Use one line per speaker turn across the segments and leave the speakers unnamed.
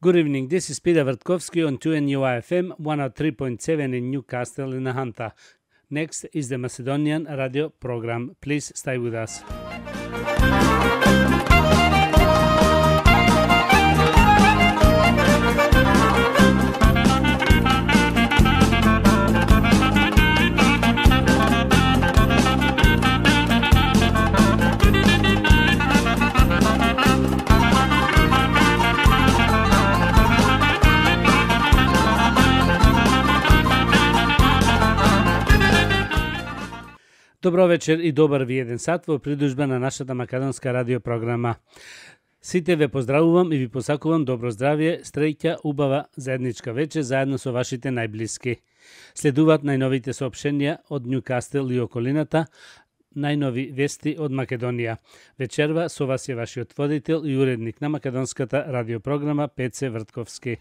Good evening, this is Peter Vertkovsky on 2NUI-FM 103.7 in Newcastle in Hunter. Next is the Macedonian radio program. Please stay with us. Добро вечер и добар ви еден сат во придружба на нашата македонска радио програма. Сите ве поздравувам и ви посакувам добро здравје, среќа, убава заедничка вечер заедно со вашите најблиски. Следуваат најновите соопштенија од Ньюкастел и околината, најнови вести од Македонија. Вечерва со вас е вашиот водител и уредник на македонската радиопрограма Пеце Вртковски.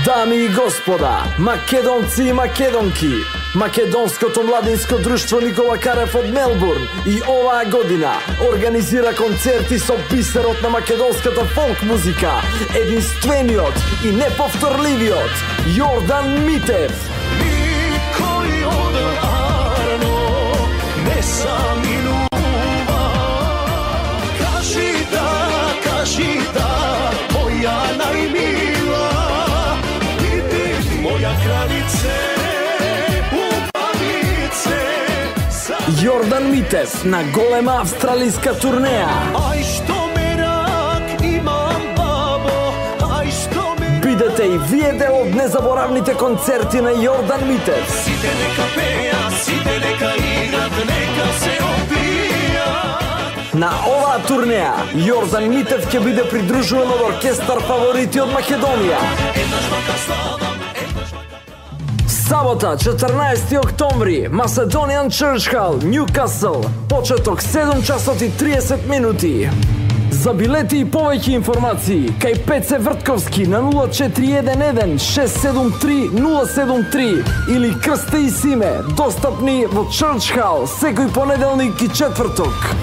Дами и господа, македонци и македонки, Македонското младинско друштво Никола Карев од Мелбурн и оваа година организира концерти со бисерот на македонската фолк музика, единствениот и неповторливиот Јордан Митев.
Никој од рано не саминува, кажи да, моја најмила, моја кралице, убавице.
Јордан Митев на голема австралиска турнеја.
Ај што мерак имам, бабо, ај што мерак.
Бидете и вие дел од незаборавните концерти на Јордан Митев.
Сите нека пеја, сите нека играт, нека се опијат.
На оваа турнеја Јордан Митев ќе биде придружуван од оркестар фаворити од Македонија.
Еднаш вака сладам.
Сабота, 14 октомври, Macedonian Church Hall, Ньюкасл. Почеток 7 часот и 30 минути. За билети и повеќе информации, кај Пеце Вртковски на 0411 673 073 или Крсте и Симе, достапни во Church Hall секој понеделник и четврток.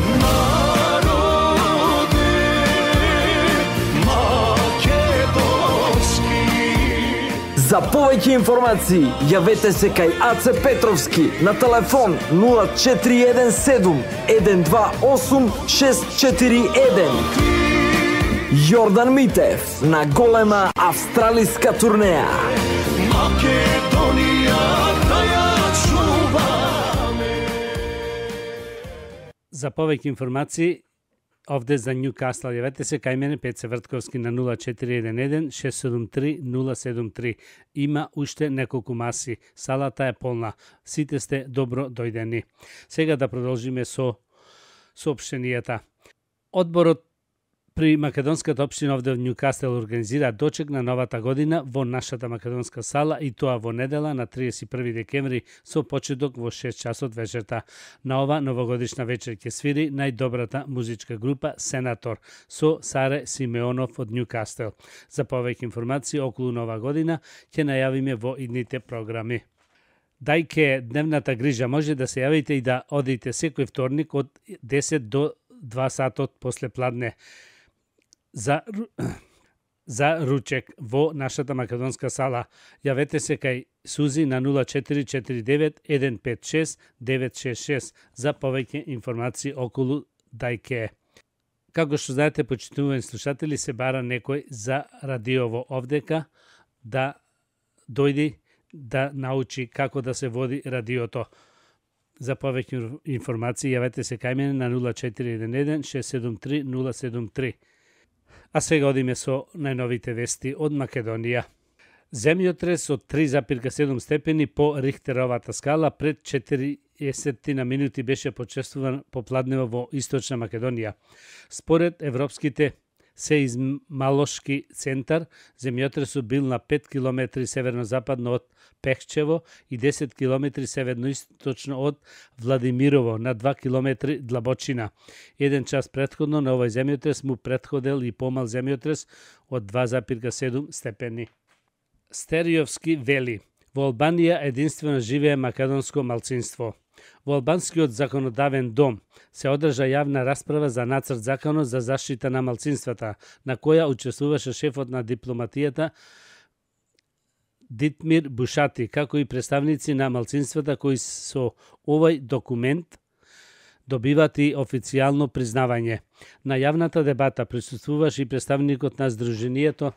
За повеќе информации, јавете се кај АЦ Петровски на телефон 0417 128 641. Јордан Митев на голема австралиска турнеја.
Македонија да ја чуваме.
За повеќе информации овде за Ньюкасл јавете се кај мене Пеце Вртковски на 0411 673 073. Има уште неколку маси. Салата е полна. Сите сте добро дојдени. Сега да продолжиме со соопштенијата. Одборот при македонската општина овде во Ньюкасл организира дочек на новата година во нашата македонска сала и тоа во недела на 31 декември со почеток во 6 часот вечерта. На ова новогодишна вечер ќе свири најдобрата музичка група Сенатор со Саре Симеонов од Ньюкасл. За повеќе информации околу нова година ќе најавиме во идните програми. Дајке дневната грижа, може да се јавите и да одите секој вторник од 10 до 2 сатот после пладне за ручек во нашата македонска сала. Јавете се кај Сузи на 0449 156 966 за повеќе информации околу Дајке. Како што знаете, почитувани слушатели, се бара некој за радиово овдека да дојди да научи како да се води радиото. За повеќе информации јавете се кај мене на 0411 673 073. А сега одиме со најновите вести од Македонија. Земјотрес од 3,7 степени по Рихтеровата скала пред 40 на минути беше почествуван попладнево во Источна Македонија. Според европските сеизмалошки центар, земјотресот бил на 5 км северно-западно од Пехчево и 10 км северно-источно од Владимирово, на 2 км длабочина. Еден час претходно на овој земјотрес му претходел и помал земјотрес од 2,7 степени. Стериовски вели: во Албанија единствено живее македонско малцинство. Во албанскиот законодавен дом се одржа јавна расправа за нацрт законот за заштита на малцинствата, на која учествуваше шефот на дипломатијата Дитмир Бушати, како и представници на малцинствата кои со овој документ добиват и официјално признавање. На јавната дебата присуствуваше и представникот на Сдруженијето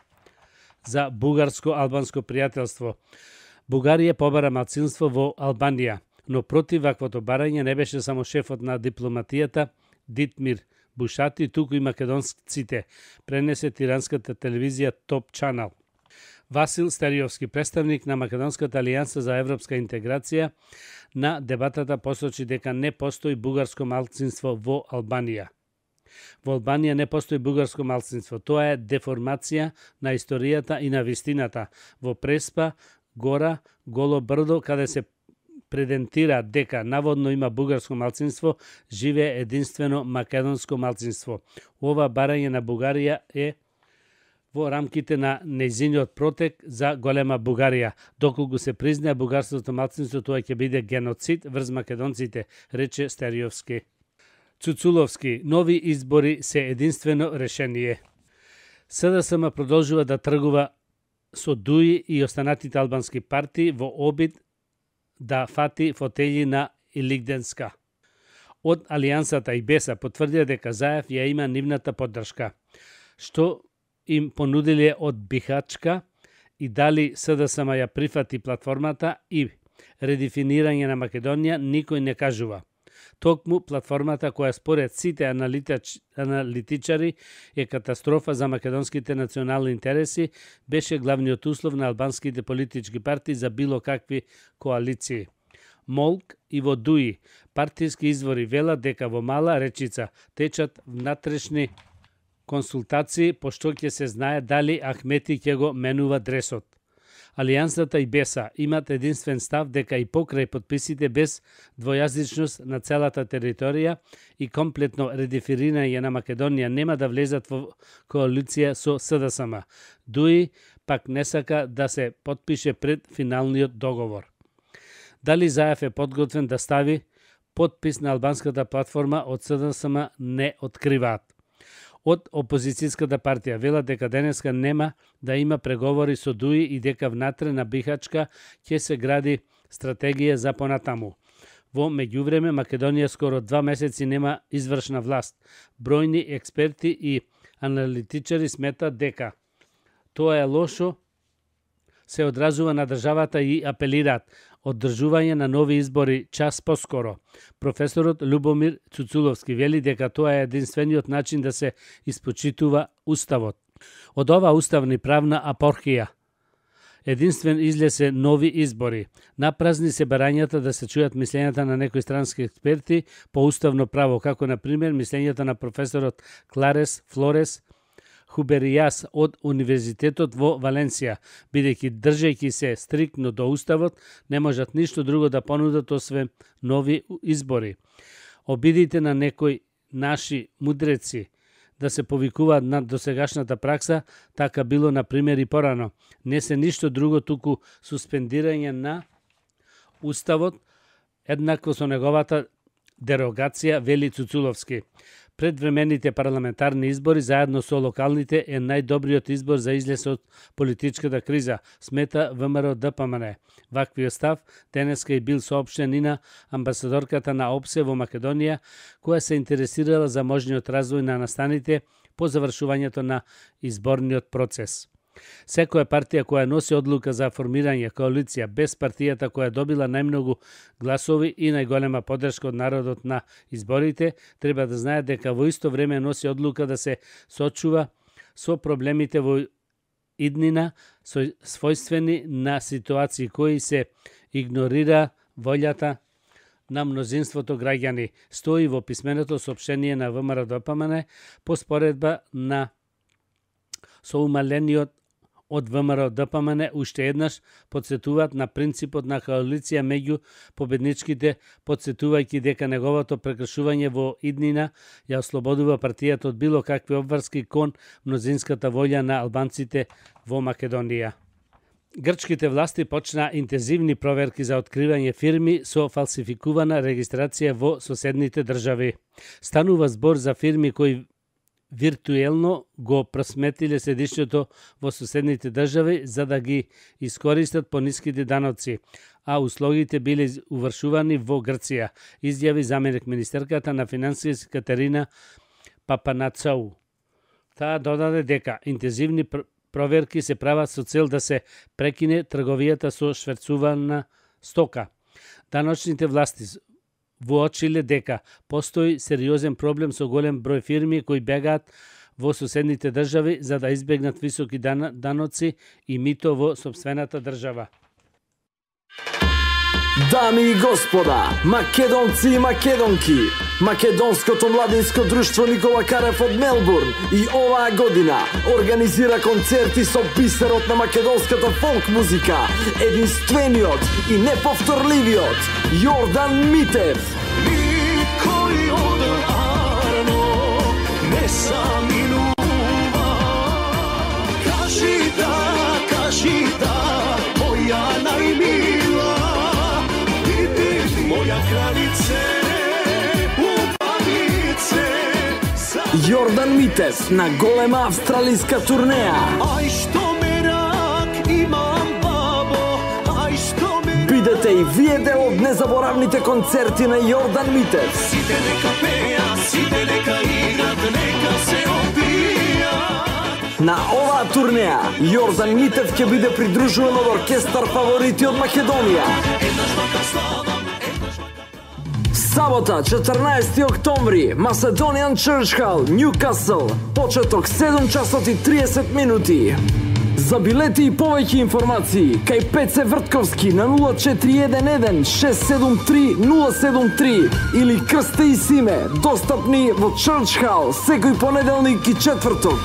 за бугарско-албанско пријателство. Бугарија побара малцинство во Албанија, но против ваквото барање не беше само шефот на дипломатијата Дитмир Бушати, туку и македонците, пренесе тиранската телевизија Топ Чанал. Васил Стериовски, представник на Македонската алијанса за европска интеграција, на дебатата посочи дека не постои бугарско малцинство во Албанија. Во Албанија не постои бугарско малцинство. Тоа е деформација на историјата и на вистината. Во Преспа, Гора, Голо брдо, каде се предентира дека наводно има бугарско малцинство, живее единствено македонско малцинство. Ова барање на Бугарија е во рамките на нејзиниот протек за голема Бугарија. Доколку се признае бугарското малцинство, тоа ќе биде геноцид врз македонците, рече Стериовски. Цуцуловски: нови избори се единствено решение. СДСМ продолжува да тргува со ДУИ и останатите албански партии во обид да фати фотељи на Илигденска. Од Алијансата и БЕСА потврдија дека Заев ја има нивната поддршка, што им понудиле од Бихачка, и дали СДСМ ја прифати платформата и редефинирање на Македонија, никој не кажува. Токму платформата која според сите аналитичари е катастрофа за македонските национални интереси, беше главниот услов на албанските политички партии за било какви коалиции. Молк и во ДУИ партиски извори велат дека во Мала Речица течат внатрешни консултации, пошто ќе се знае дали Ахмети ќе го менува дресот. Алијансата и БЕСА имат единствен став дека и покрај подписите без двојазичност на целата територија и комплетно редефинирање на Македонија нема да влезат во коалиција со СДСМ. ДУИ пак не сака да се потпише пред финалниот договор. Дали Заев е подготвен да стави подпис на албанската платформа од СДСМ не откриваат. Од опозицијската партија велат дека денеска нема да има преговори со ДУИ и дека внатре на Бихачка ќе се гради стратегија за понатаму. Во меѓувреме Македонија скоро 2 месеци нема извршна власт. Бројни експерти и аналитичари сметат дека тоа е лошо, се одразува на државата и апелираат одржување на нови избори час поскоро. Професорот Љубомир Цуцуловски вели дека тоа е единствениот начин да се испочитува уставот. Од ова уставна правна апорхија единствен излезе нови избори. Напразни се барањата да се чујат мислењата на некои странски експерти по уставно право, како на пример мислењата на професорот Кларес Флорес Хуберијас од Универзитетот во Валенсија, бидејќи држејќи се стриктно до уставот, не можат ништо друго да понудат освен нови избори. Обидите на некои наши мудреци да се повикуваат над досегашната пракса, така било на пример и порано. Не се ништо друго, туку суспендирање на уставот, еднакво со неговата дерогација, вели Цуцуловски. Предвремените парламентарни избори заедно со локалните е најдобриот избор за излез од политичката криза, смета ВМРО ДПМН. Ваквиот став денеска и бил соопштен и на амбасадорката на ОПСЕ во Македонија, која се интересирала за можниот развој на настаните по завршувањето на изборниот процес. Секоја партија која носи одлука за формирање коалиција без партијата која добила најмногу гласови и најголема поддршка од народот на изборите, треба да знае дека во исто време носи одлука да се сочува со проблемите во иднина, својствени на ситуации кои се игнорира волјата на мнозинството граѓани, стои во писменото соопштение на ВМРО ДПМН по споредба на со умалениот од ВМРО ДПМН уште еднаш подсетуваат на принципот на коалиција меѓу победничките, подсетувајќи дека неговото прекршување во иднина ја ослободува партијата од било какви обврски кон мнозинската волја на албанците во Македонија. Грчките власти почнаа интензивни проверки за откривање фирми со фалсификувана регистрација во соседните држави. Станува збор за фирми кои виртуелно го просметиле седишњето во соседните држави за да ги искористат пониските даноци, а услугите биле увршувани во Грција, изјави заменик министерката на финансии Катерина Папанацоу. Таа додаде дека интензивни проверки се прават со цел да се прекине трговијата со шверцувана стока. Даночните власти воочиле дека постои сериозен проблем со голем број фирми кои бегаат во соседните држави за да избегнат високи даноци и мито во сопствената држава.
Дами и господа, македонци и македонки, Македонското младинско друштво Никола Карев од Мелбурн и оваа година организира концерти со бисерот на македонската фолк музика, единствениот и неповторливиот Јордан Митев.
Никој од Арно не саминува. Кажи да, моја најмила, моја кралице, убавице.
Јордан Митев на голема австралиска турнеја.
Ај што мерак имам, бабо, ај што мерак.
Бидете и вие дел од незаборавните концерти на Јордан Митев.
Сите нека пеја, сите нека играт, нека се опијат.
На оваа турнеја Јордан Митев ќе биде придружуван од оркестар фаворити од Македонија.
Еднаш вака сладам.
Сабота, 14 октомври, Macedonian Church Hall, Ньюкасл. Почеток 7 часот и 30 минути. За билети и повеќе информации, кај Пеце Вртковски на 0411 673 073 или Крсте и Симе, достапни во Church Hall секој понеделник и четврток.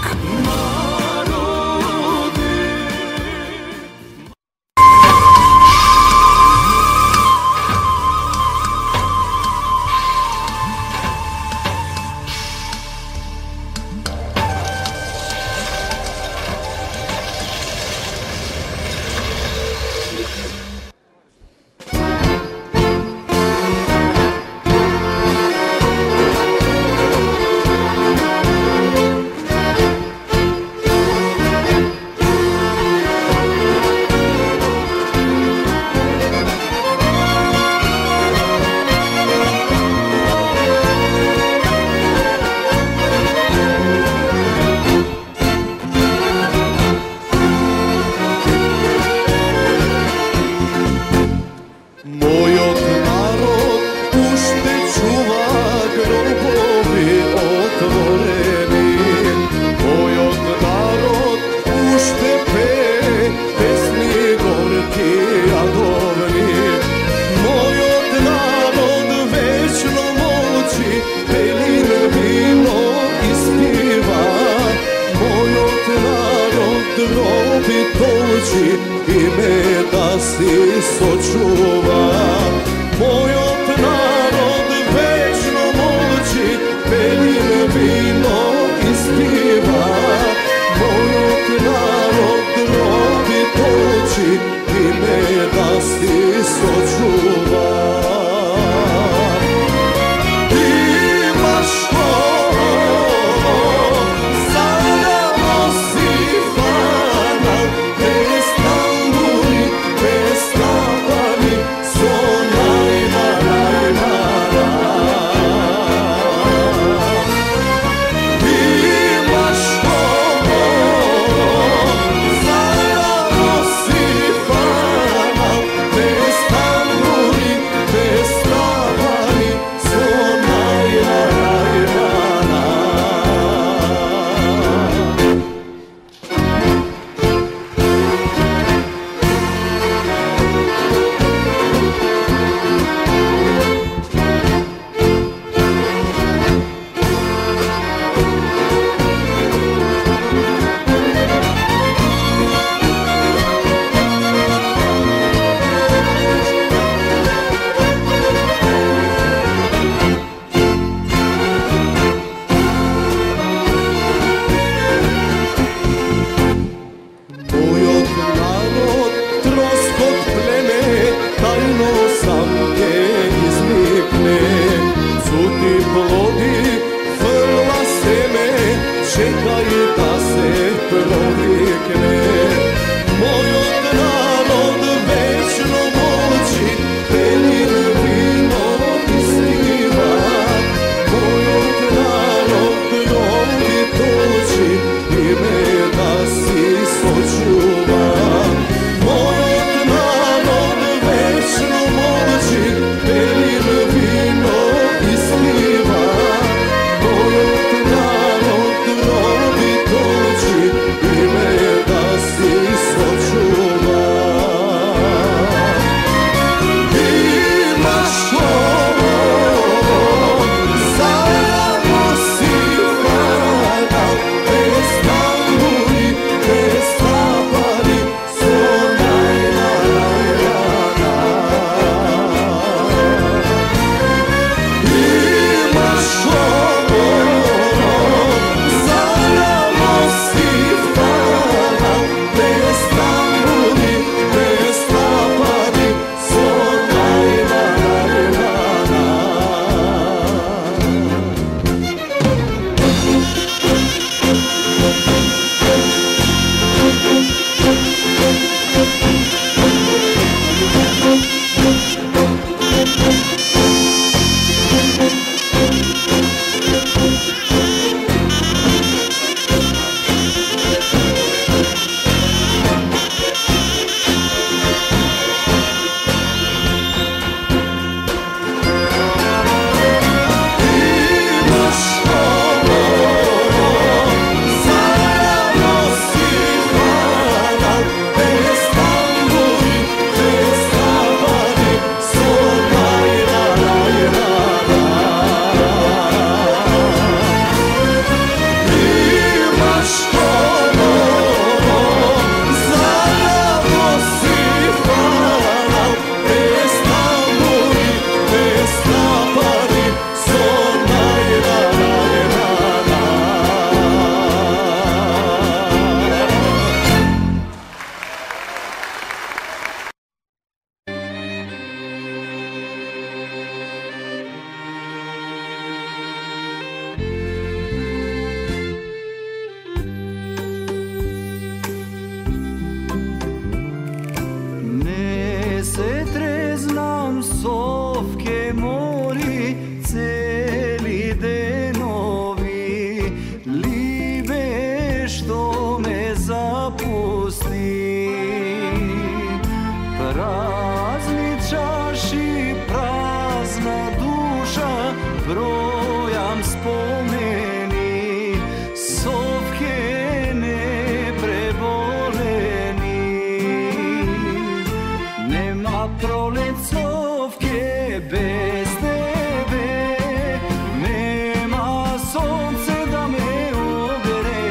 čekaj da se provikne. Moj narod večno moći, pelin vino ispiva. Moj narod mnogi toči, ime da si sočuva. Moj narod večno moći, pelin vino ispiva. Moj narod mnogi toči, ime da si sočuva. Imaš ovo, samo si vlada, bez tamburi, bez tapari, sona imaš ovo, samo si vlada, bez tamburi, bez tapari, sona ne se treznam sovke mori, celi denovi, libe što me zapusti. Prazni čaši, prazna duša, brojam spomeni, sovke ne preboleni. Nema prolecovke bez tebe, nema sonce da me ogre.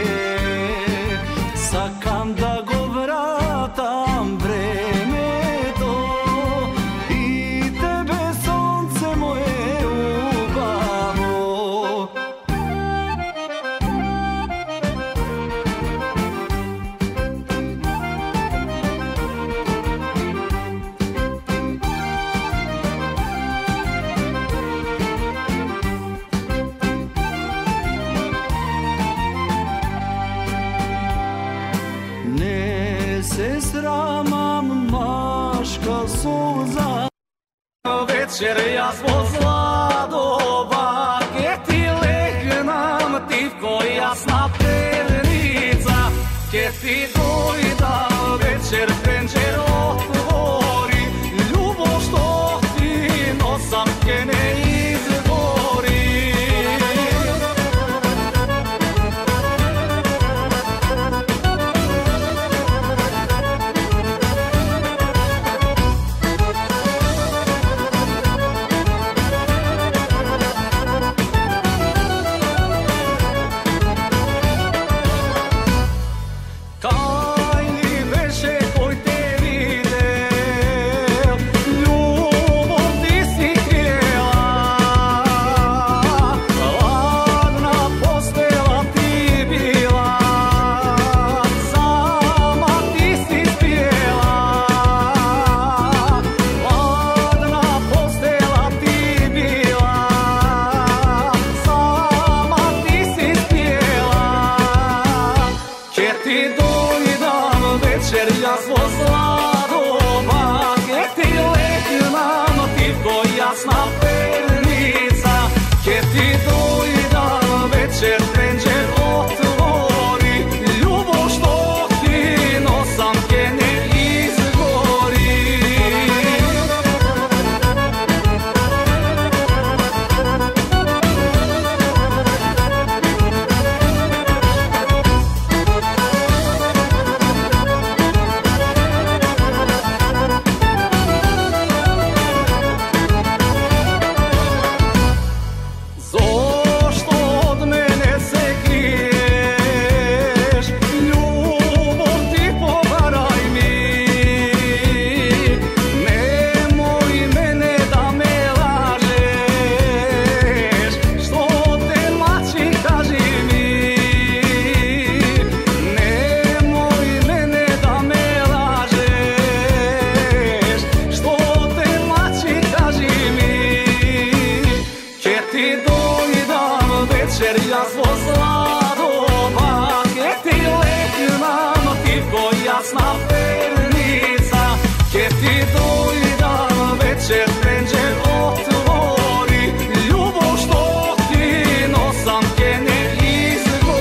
Sakam da go vratam vreme to i tebe sonce moje ubavo. Ne se sramam maška suza, večer ja zbog sladova, gdje ti lehnam tivko jasna pernica, gdje ti dojda večer penđer otvori, ljubav što ti nosam ke ne izgori. jasna pernica, che ti dojda večer penđer otvori, ljubav što ti nosam ke ne izgori.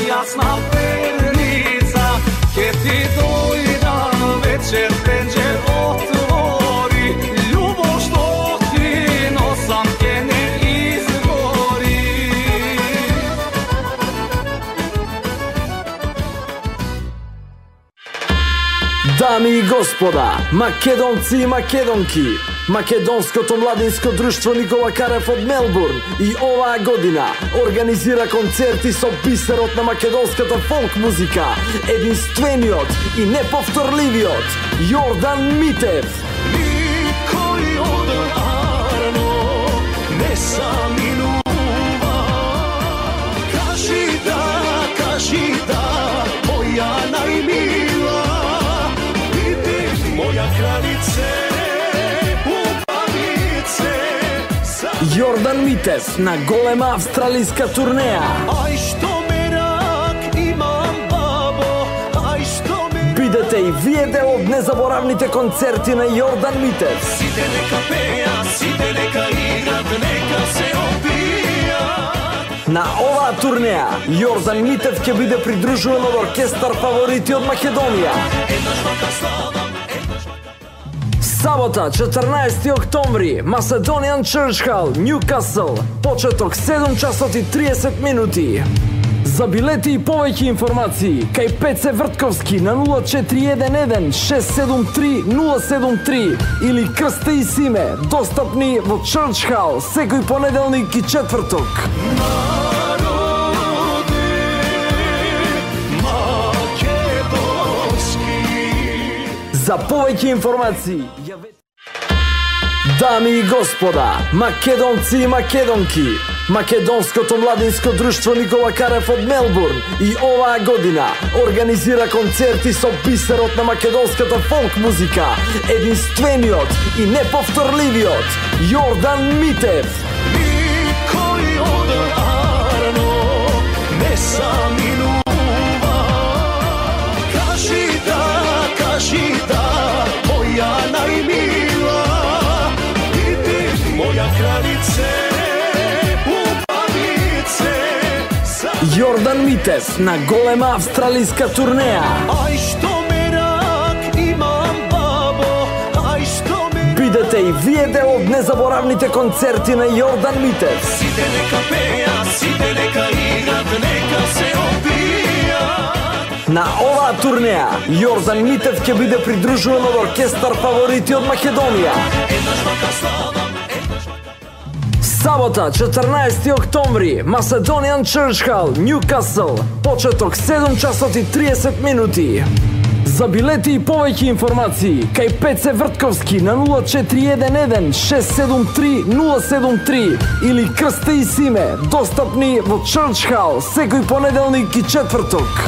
Jasna pernica, che ti dojda večer penđer otvori, ljubav što ti nosam ke ne izgori.
Dami и господа, македонци и македонки, Македонското младинско друштво Никола Карев од Мелбурн и оваа година организира концерти со бисерот на македонската фолк музика, единствениот и неповторливиот Јордан Митев.
Никој од рано не саминува, кажи да, моја најмила, биди моја кралице.
Јордан Митев на голема австралиска турнеја.
Ај што мерак имам бабо, ај што мерак.
Бидете и вие дел од незаборавните концерти на Јордан Митев.
Сите нека пеја, сите нека играт, нека се опијат.
На оваа турнеја Јордан Митев ќе биде придружуван од оркестар фаворити од Македонија.
Еднаш вака ставам.
Сабота, 14 октомври, Macedonian Church Hall, Ньукасл. Почеток 7 часот и 30 минути. За билети и повеќе информации, кај Пеце Вртковски на 0411 673 073 или Крсте и Симе, достапни во Church Hall секој понеделник и четврток. За повеќе информации, дами и господа, македонци и македонки, Македонското младинско друштво Никола Карев од Мелбурн и оваа година организира концерти со бисерот на македонската фолк музика, единствениот и неповторливиот Јордан Митев.
Никој од рано не саминува, кажи да, моја најмила, биди моја кралице, убавице.
Јордан Митев на голема австралиска турнеја.
Ај што мерак имам бабо, ај што мерак.
Бидете и вие дел од незаборавните концерти на Јордан Митев.
Сите нека пеја, сите нека играт, нека се опијат.
На оваа турнеја Јордан Митев ќе биде придружуван од оркестар фаворити од Македонија.
Еднаш вака ставам.
Сабота, 14 октомври, Macedonian Church Hall, Ньукасл. Почеток 7 часот и 30 минути. За билети и повеќе информации, кај Пеце Вртковски на 0411 673 073 или Крсте и Симе, достапни во Church Hall секој понеделник и четврток.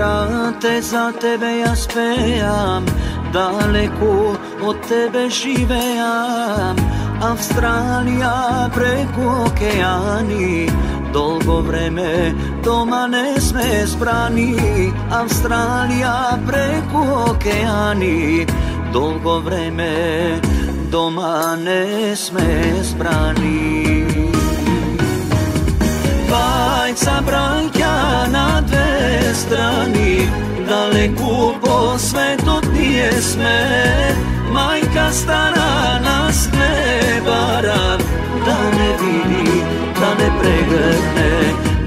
brate, za tebe ja spejam, daleku od tebe živejam. Avstralija preko okeani, dolgo vreme doma ne sme zbrani. Avstralija preko okeani, dolgo vreme doma ne sme zbrani. Dvajca braća na dve strani, daleku po svetu nije sme. Majka stara nas ne vara, da ne vidi, da ne pregrne.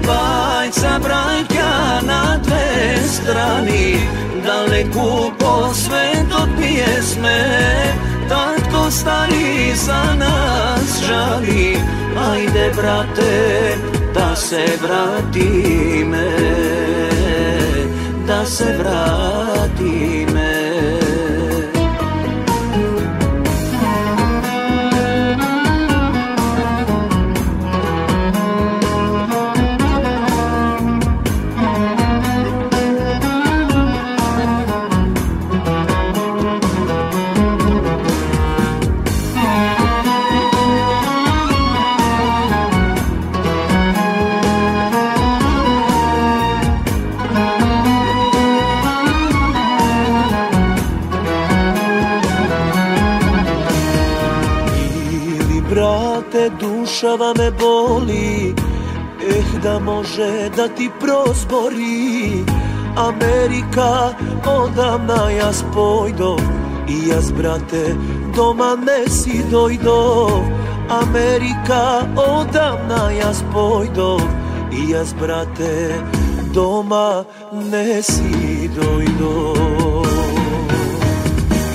Dvajca braća na dve strani, daleku po svetu nije sme. Tatko stari za nas žali, ajde brate, da se vratime, da se vratime. Dušava me boli, da može da ti prozbori. Amerika odavna ja spojdo, i ja brate doma ne si dojdo. Amerika odavna ja spojdo, i ja brate doma ne si dojdo.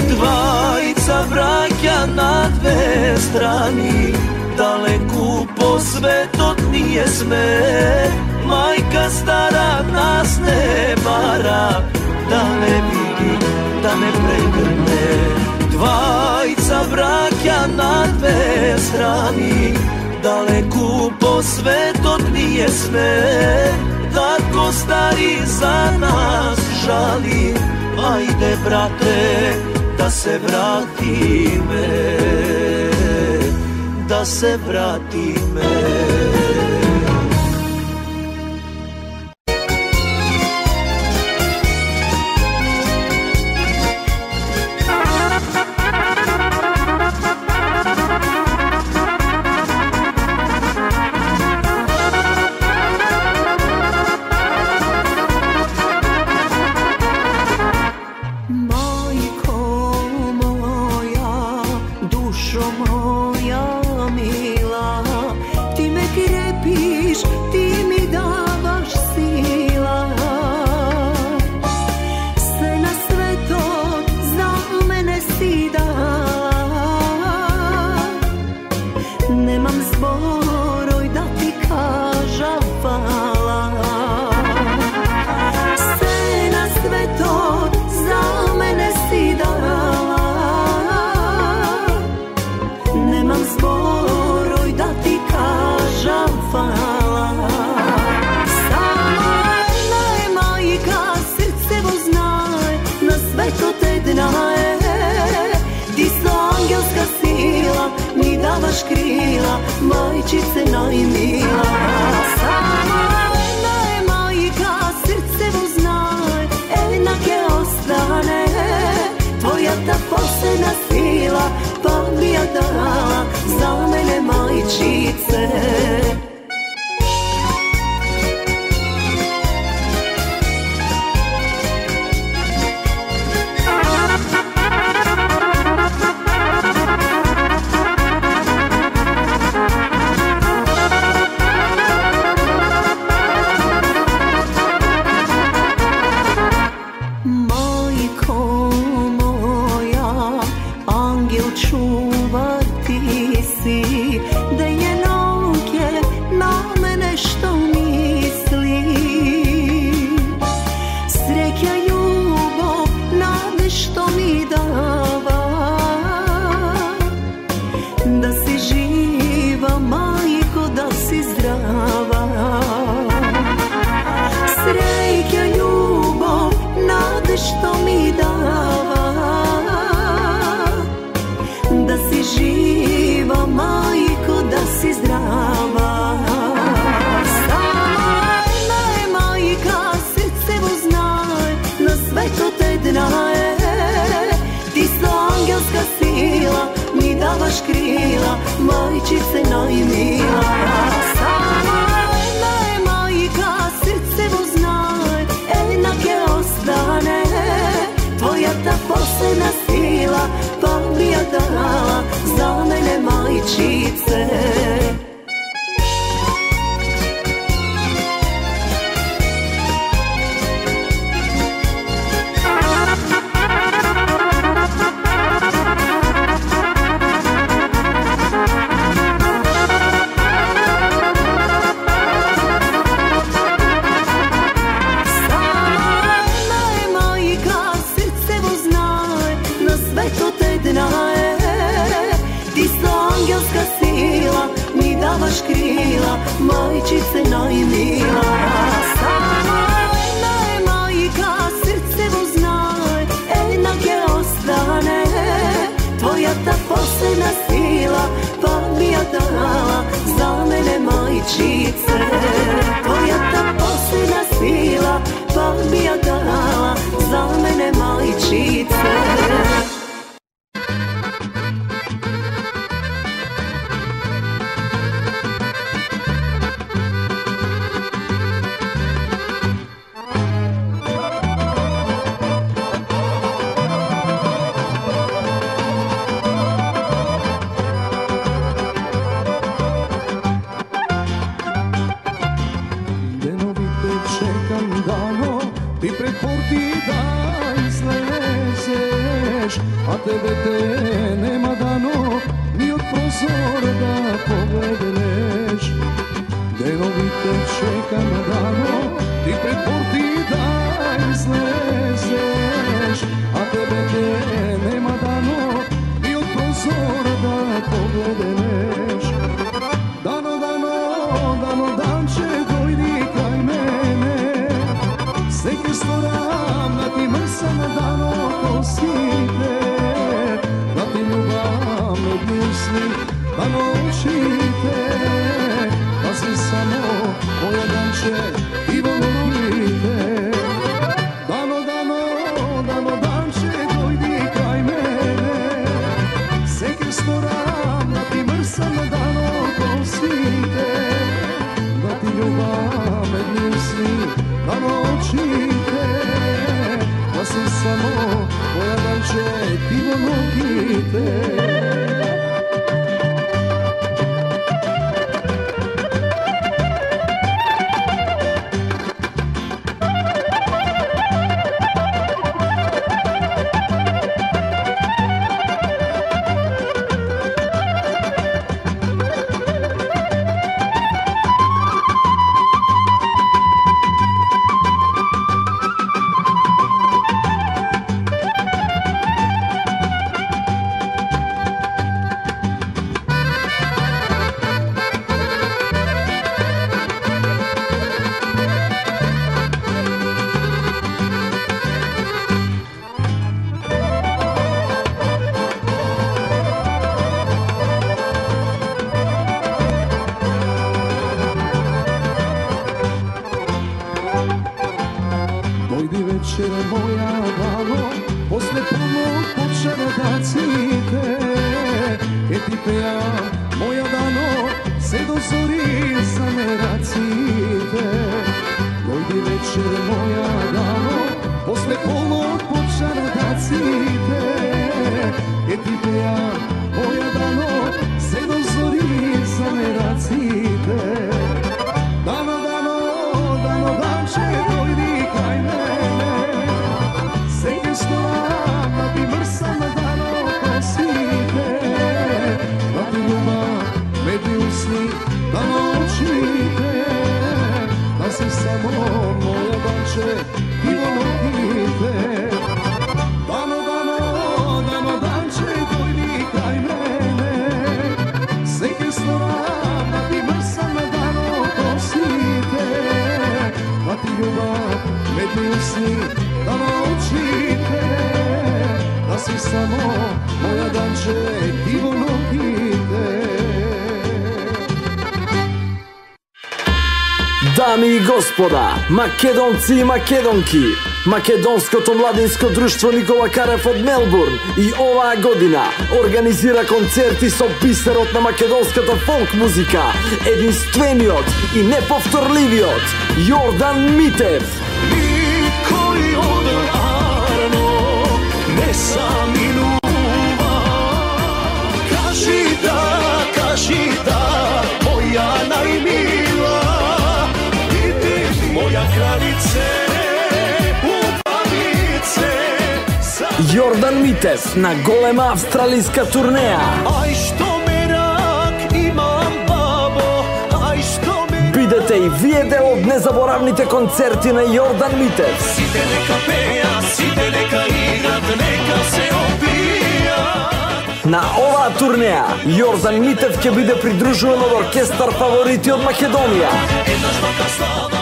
Dvajca braća na dve strani, daleku po svetu nije sme. Majka stara nas ne vara, da ne vidi, da ne pregrne. Dvajca braća na dve strani, daleku po svetu nije sme. Tatko stari za nas žali, ajde brate, da se vratime, da se vratime. Krila, majčice najmila, samo jedna je majka, srce mu znaj, jednake ostane. Tvoja ta posebna sila, pa bi ja dala za mene majčice. majčice najmila. Samo jedna je majka, srce mu znaj, jednake ostane. Tvoja ta posebna sila, pa bi ja dala za mene majčice. Krila, majčice najmila. Samo jedna je majka, srce mu znaj, jednake ostane. Tvoja ta posebna sila, pa bi ja dala za mene majčice. Tvoja ta posebna sila, pa bi ja dala za mene majčice.
A tebe te nema dano, ni od prozora da pogledneš. Denovi te čekam dano, ti pred porti da izlezeš. A tebe te nema dano, ni od prozora da pogledneš. Dano, dano, dano, danče dojdi kraj mene. Seke storam da ti mrsam dano kosite. Da ti ljubav me gusli, da noćite. Da si samo moja danče i volite. Dano, dano, dano, danče dojdi kraj mene. Seke storam da ti mrsam dano kosite. Da ti ljubav me gusli, da noćite. Da si samo moja danče ti volite. Večer moja dano, posle punog počera da cvite. Ke ti pejam moja dano, se do zori za me racite. Dojdi večer moja dano, posle punog počera da cvite. Ke ti pejam moja dano, se do zori za me racite. Dano, dano, dano, danče dojdi kraj mene. Seke storam da ti mrsam dano kosite. Da ti ljubav me gusli, da noćite. Da si samo moja danče i volite. Dano, dano, dano, danče dojdi kraj mene. Seke storam da ti mrsam dano kosite. Da ti ljubav me gusli, da noćite. Da si samo moja danče ti volite.
Dami i gospoda, Makedonci i Makedonki, Македонското младинско друштво Никола Карев од Мелбурн и оваа година организира концерти со бисерот на македонската фолк музика, единствениот и неповторливиот Јордан Митев.
Никој одрано не саминува. Кажи да, моја најмила, иди моја кралице.
Јордан Митев на голема австралиска турнеја.
Ај што мерак имам бабо, ај што мерак.
Бидете и вие дел од незаборавните концерти на Јордан Митев.
Сите нека пеја, сите нека играт, нека се опијат.
На оваа турнеја Јордан Митев ќе биде придружуван од оркестар фаворити од Македонија.
Еднаш вака сладам.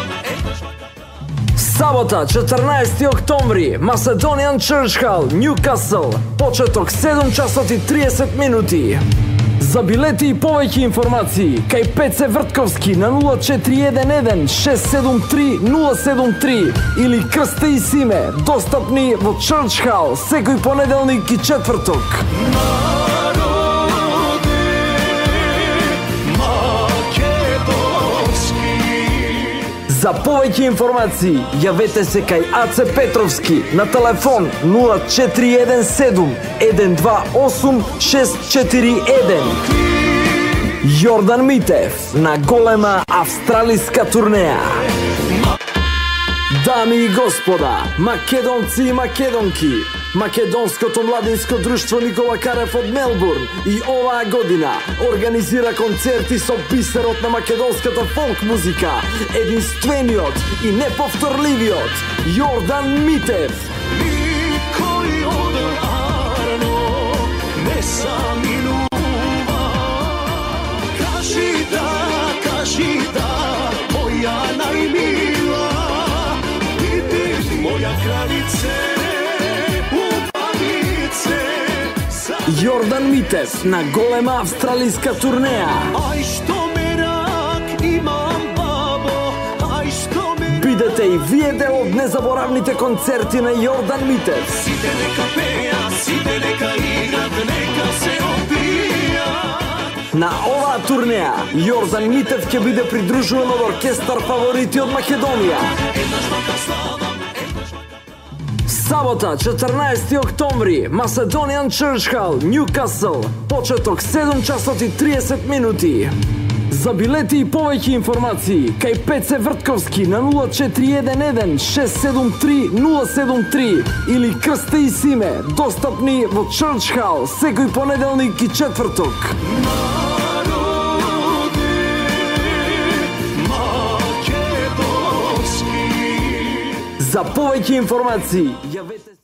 Сабота, 14 октомври, Macedonian Church Hall, Ньукасл. Почеток 7 часот и 30 минути. За билети и повеќе информации, кај Пеце Вртковски на 0411 673 073 или Крсте и Симе, достапни во Church Hall секој понеделник и четврток. За повеќе информации, јавете се кај АЦ Петровски на телефон 0417 128 641. Јордан Митев на голема австралиска турнеја. Дами и господа, македонци и македонки, Македонското младинско друштво Никола Карев од Мелбурн и оваа година организира концерти со бисерот на македонската фолк музика, единствениот и неповторливиот Јордан Митев.
Никој одрано не саминува. Кажи да, моја најмила, иди моја кралице.
Јордан Митев на голема австралиска турнеја.
Ај што мерак имам бабо, ај што мерак.
Бидете и вие дел од незаборавните концерти на Јордан Митев.
Сите нека пеја, сите нека играт, нека се опијат.
На оваа турнеја Јордан Митев ќе биде придружуван од оркестар фаворити од Македонија.
Еднаш вака сладам.
Сабота, 14 октомври, Macedonian Church Hall, Ньукасл. Почеток 7 часот и 30 минути. За билети и повеќе информации, кај Пеце Вртковски на 0411 673 073 или Крсте и Симе, достапни во Church Hall секој понеделник и четврток. За повеќе информации, јавете се.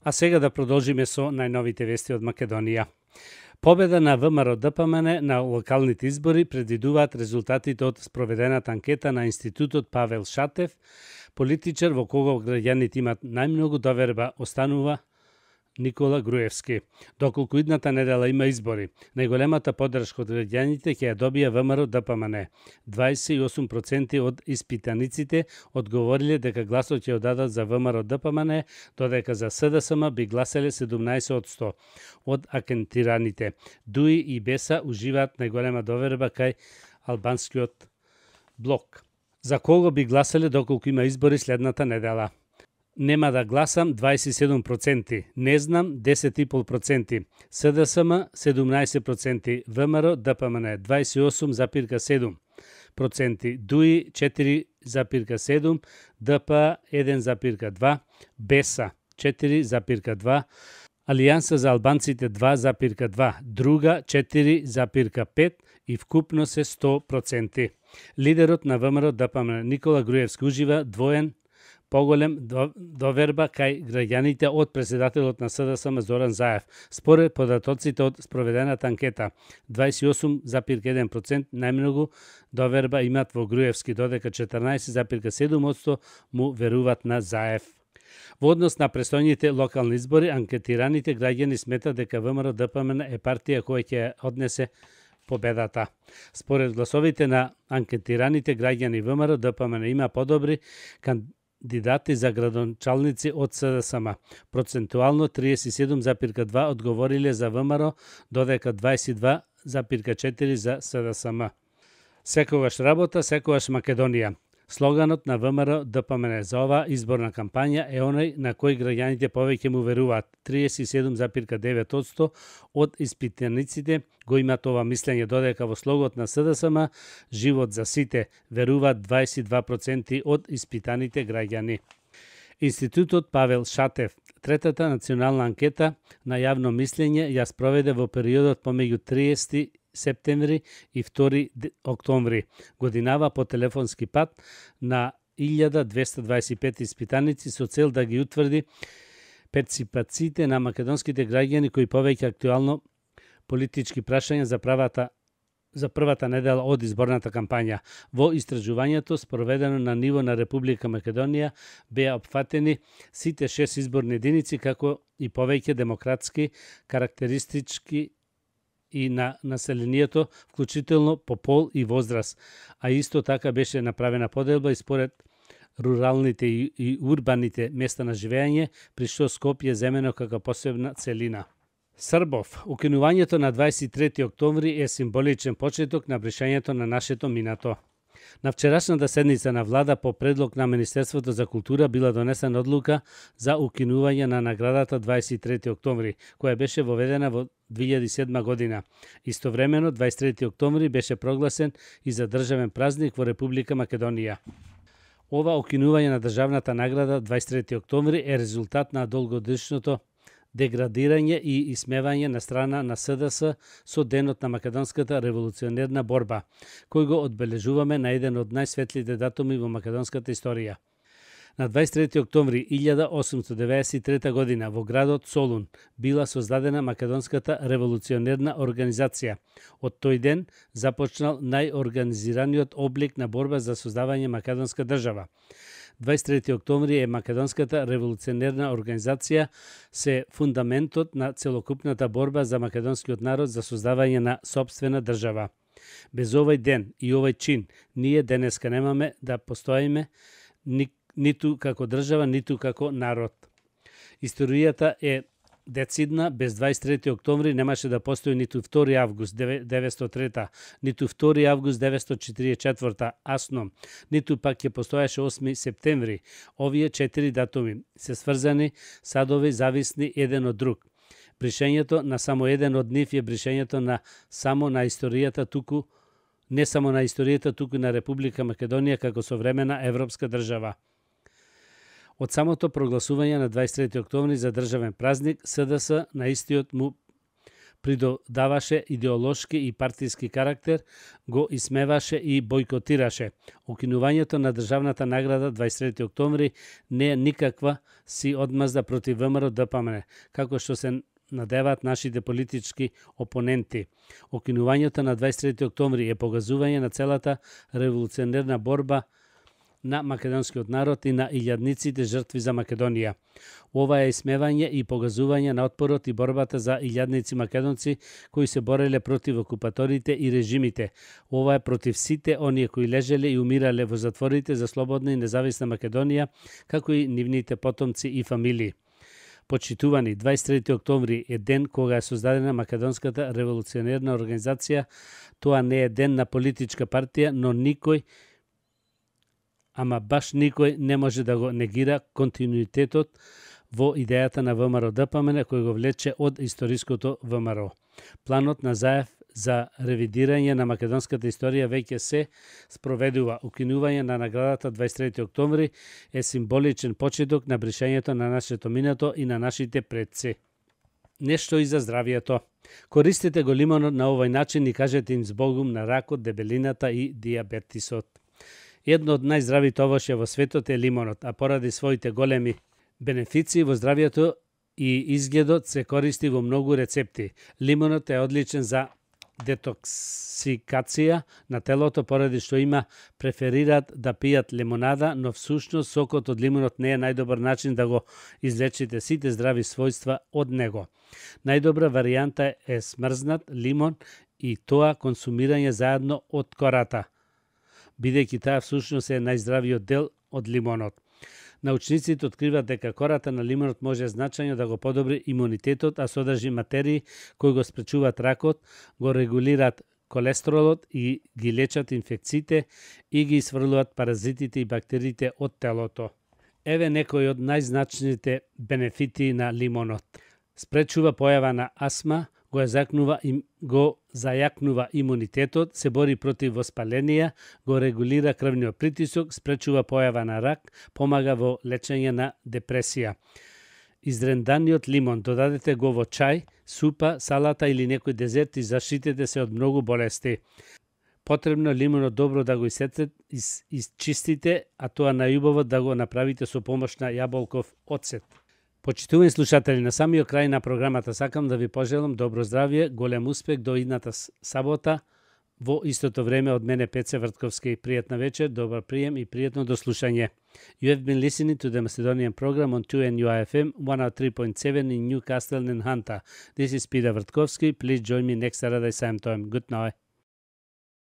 А сега да продолжиме со најновите вести од Македонија. Победа на ВМРО-ДПМН на локалните избори предвидуваат резултатите од спроведената анкета на Институтот Павел Шатев. Политичар во кого граѓаните имат најмногу доверба останува Никола Груевски. Доколку идната недела има избори, најголемата поддршка од граѓаните ќе ја добија ВМРО-ДПМН. 28% од испитаниците одговориле дека гласот ќе одадат за ВМРО-ДПМН, додека за СДСМ би гласеле 17% од анкетираните. ДУИ и БЕСА уживаат најголема доверба кај албанскиот блок. За кого би гласале доколку има избори следната недела? Нема да гласам 27%, не знам 10,5%, СДСМ 17%, ВМРО-ДПМН 28,7%, ДУИ 4,7%, ДП 1,2%, БЕСА 4,2%, Алијанса за албанците 2,2%, друга 4,5% и вкупно се 100%. Лидерот на ВМРО-ДПМН Никола Груевски ужива двоен поголем доверба кај граѓаните од председателот на СДСМ Зоран Заев. Според податоците од спроведената анкета, 28,1% најмногу доверба имат во Груевски, додека 14,7% му веруваат на Заев. Во однос на престојните локални избори, анкетираните граѓани сметат дека ВМРО-ДПМН е партија која ќе однесе победата. Според гласовите на анкетираните граѓани, ВМРО-ДПМН има подобри кандидати за градоначалници од СДСМ. Процентуално 37,2 одговориле за ВМРО, додека 22,4 за СДСМ. Секогаш работа, секогаш Македонија. Слоганот на ВМРО-ДПМН за оваа изборна кампања е оној на кој граѓаните повеќе му веруваат. 37,9% од испитаниците го имаат ова мислење, додека во слогот на СДСМ живот за сите веруваат 22% од испитаните граѓани. Институтот Павел Шатев, третата национална анкета на јавно мислење, ја спроведе во периодот помеѓу 30 септември и 2 октомври годинава по телефонски пат на 1225 испитаници со цел да ги утврди перцепциите на македонските граѓани кои повеќе актуално политички прашања за првата недела од изборната кампања. Во истражувањето спроведено на ниво на Република Македонија беа опфатени сите 6 изборни единици како и повеќе демократски карактеристички и на населението, вклучително по пол и возраст, а исто така беше направена поделба и според руралните и урбаните места на живење, при што Скопје земено како посебна целина. Србов, укинувањето на 23 октомври е символичен почеток на бришањето на нашето минато. На вчерашната седница на влада по предлог на Министерството за култура била донесена одлука за укинување на наградата 23 октомври, која беше воведена во 2007 година. Истовремено, 23 октомври беше прогласен и за државен празник во Република Македонија. Ова укинување на државната награда 23 октомври е резултат на долгодишното деградирање и исмевање на страна на СДС со денот на македонската револуционерна борба, кој го одбележуваме на еден од најсветлите датуми во македонската историја. На 23 октомври 1893 година во градот Солун била создадена Македонската револуционерна организација. Од тој ден започнал најорганизираниот облик на борба за создавање македонска држава. 23 октомври е Македонската револуционерна организација се фундаментот на целокупната борба за македонскиот народ за создавање на сопствена држава. Без овој ден и овој чин, ние денеска немаме да постоиме ниту како држава, ниту како народ. Историјата е децидна, без 23 октомври немаше да постои ниту 2 август 1903, ниту 2 август 1944, асно, ниту пак ќе постоеше 8 септември. Овие 4 датуми се сврзани садови зависни еден од друг. Бришењето на само еден од нив е бришењето на само на историјата туку, не само на историјата туку на Република Македонија како современа европска држава. Од самото прогласување на 23 октомври за државен празник, СДС на истиот му придодаваше идеолошки и партиски карактер, го исмеваше и бойкотираше. Укинувањето на државната награда 23 октомври не е никаква си одмазда против ВМРО ДПМН, како што се надеваат нашите политички опоненти. Укинувањето на 23 октомври е погазување на целата револуционерна борба на македонскиот народ и на илјадниците жртви за Македонија. Ова е исмевање и погазување на отпорот и борбата за илјадници македонци кои се бореле против окупаторите и режимите. Ова е против сите оние кои лежеле и умирале во затворите за слободна и независна Македонија, како и нивните потомци и фамилии. Почитувани, 23 октомври е ден кога е создадена Македонската револуционерна организација. Тоа не е ден на политичка партија, но никој, ама баш никој не може да го негира континуитетот во идејата на ВМРО ДПМН кој го влече од историското ВМРО. Планот на Заев за ревидирање на македонската историја веќе се спроведува. Укинување на наградата 23 октомври е символичен почеток на бришањето на нашето минато и на нашите предци. Нешто и за здравието. Користете го лимонот на овој начин и кажете им збогум на ракот, дебелината и диабетисот. Едно од најздравите овошја во светот е лимонот, а поради своите големи бенефиции во здравието и изгледот се користи во многу рецепти. Лимонот е одличен за детоксикација на телото поради што има преферираат да пијат лимонада, но всушност сокот од лимонот не е најдобар начин да го излечите сите здрави својства од него. Најдобра варијанта е смрзнат лимон и тоа консумирање заедно од кората, бидејќи таа всушност е најздравиот дел од лимонот. Научниците откриваат дека кората на лимонот може значајно да го подобри имунитетот, а содржи материи кои го спречуваат ракот, го регулираат колестеролот и ги лечат инфекциите и ги сврлуваат паразитите и бактериите од телото. Еве некои од најзначните бенефити на лимонот. Спречува појава на астма, го зајакнува имунитетот, се бори против воспаленија, го регулира крвниот притисок, спречува појава на рак, помага во лечење на депресија. Изренданиот лимон додадете го во чај, супа, салата или некој дезерт и заштитете се од многу болести. Потребно лимонот добро да го изчистите, а тоа најубаво да го направите со помош на јаболков оцет. Почитувани слушатели, на самиот крај на програмата сакам да ви пожелам добро здравје, голем успех до идната сабота. Во истото време од мене Пеце Вртковски. Пријатна вечер, добар прием и пријатно дослушање. You have been listening to the Macedonian program on 2NUIFM 103.7 in Newcastle and Hunter. This is Peter Vrtkovski. Please join me next Saturday same time. Good night.